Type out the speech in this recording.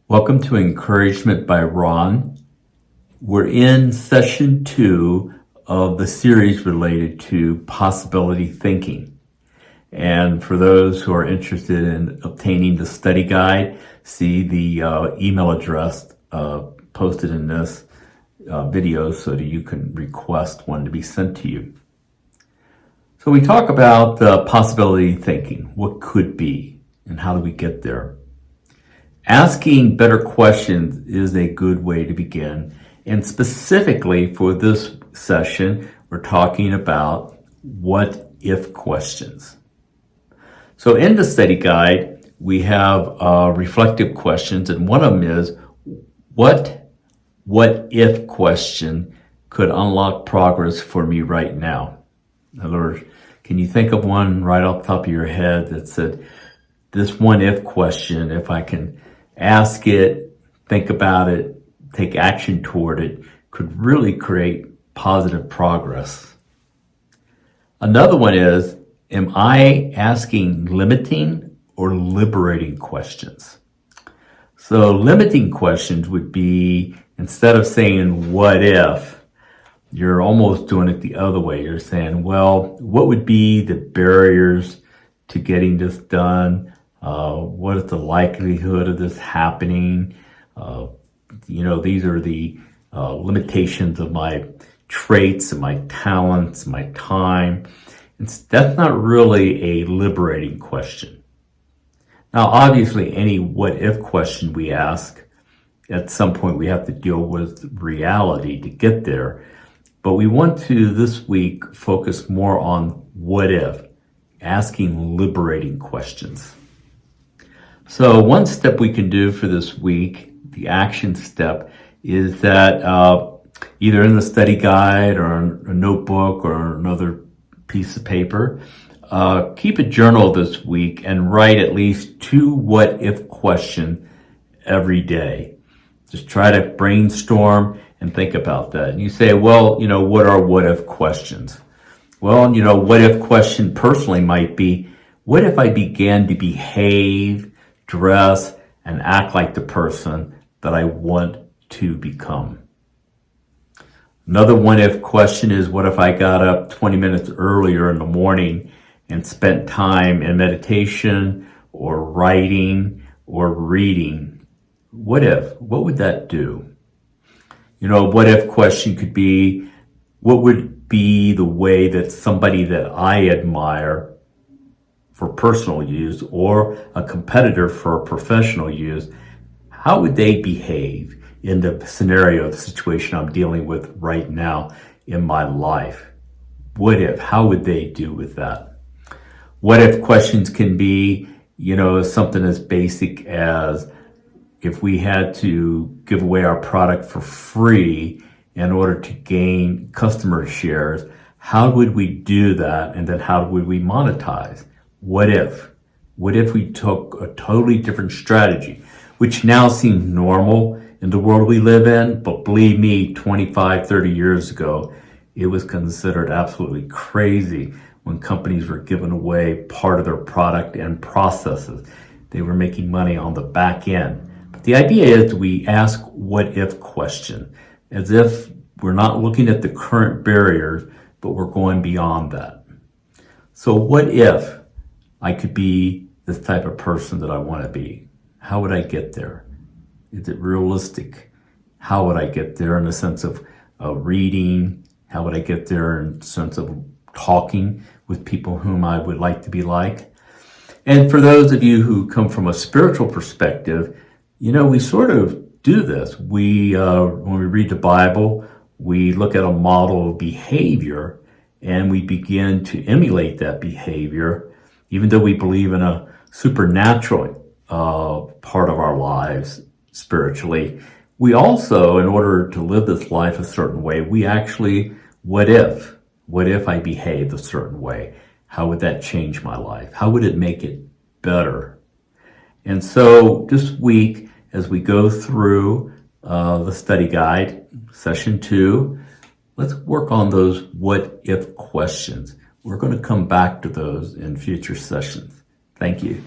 Welcome to Encouragement by Ron. We're in session 2 of the series related to possibility thinking. And for those who are interested in obtaining the study guide, see the email address posted in this video so that you can request one to be sent to you. So we talk about possibility thinking, what could be, and how do we get there. Asking better questions is a good way to begin. And specifically for this session, we're talking about what if questions. So in the study guide, we have reflective questions, and one of them is, what if question could unlock progress for me right now? In other words, can you think of one right off the top of your head that said, this one if question, if I can ask it, think about it, take action toward it, could really create positive progress. Another one is, am I asking limiting or liberating questions? So limiting questions would be, instead of saying what if, you're almost doing it the other way. You're saying, well, what would be the barriers to getting this done? What is the likelihood of this happening? These are the limitations of my traits and my talents, my time. That's not really a liberating question. Now, obviously, any what if question we ask, at some point we have to deal with reality to get there. But we want to, this week, focus more on what if, asking liberating questions. So one step we can do for this week, the action step, is that either in the study guide or a notebook or another piece of paper, keep a journal this week and write at least 2 what if questions every day. Just try to brainstorm and think about that. And you say, well, what are what if questions? Well, what if question personally might be, what if I began to behave, dress, and act like the person that I want to become? Another what if question is, what if I got up 20 minutes earlier in the morning and spent time in meditation or writing or reading? What if? What would that do? What if question could be, what would be the way that somebody that I admire for personal use or a competitor for professional use, how would they behave in the scenario, the situation I'm dealing with right now in my life? What if? How would they do with that? What if questions can be, something as basic as, if we had to give away our product for free in order to gain customer shares, how would we do that? And then how would we monetize? What if? What if we took a totally different strategy, which now seems normal in the world we live in, but believe me, 25, 30 years ago, it was considered absolutely crazy when companies were giving away part of their product and processes. They were making money on the back end. But the idea is we ask what if question, as if we're not looking at the current barriers, but we're going beyond that. So what if I could be this type of person that I want to be? How would I get there? Is it realistic? How would I get there in the sense of reading? How would I get there in the sense of talking with people whom I would like to be like? And for those of you who come from a spiritual perspective, we sort of do this. When we read the Bible, we look at a model of behavior and we begin to emulate that behavior, even though we believe in a supernatural part of our lives spiritually. We also, in order to live this life a certain way, we actually, what if? What if I behaved a certain way? How would that change my life? How would it make it better? And so this week, as we go through the study guide, session 2, let's work on those what if questions. We're going to come back to those in future sessions. Thank you.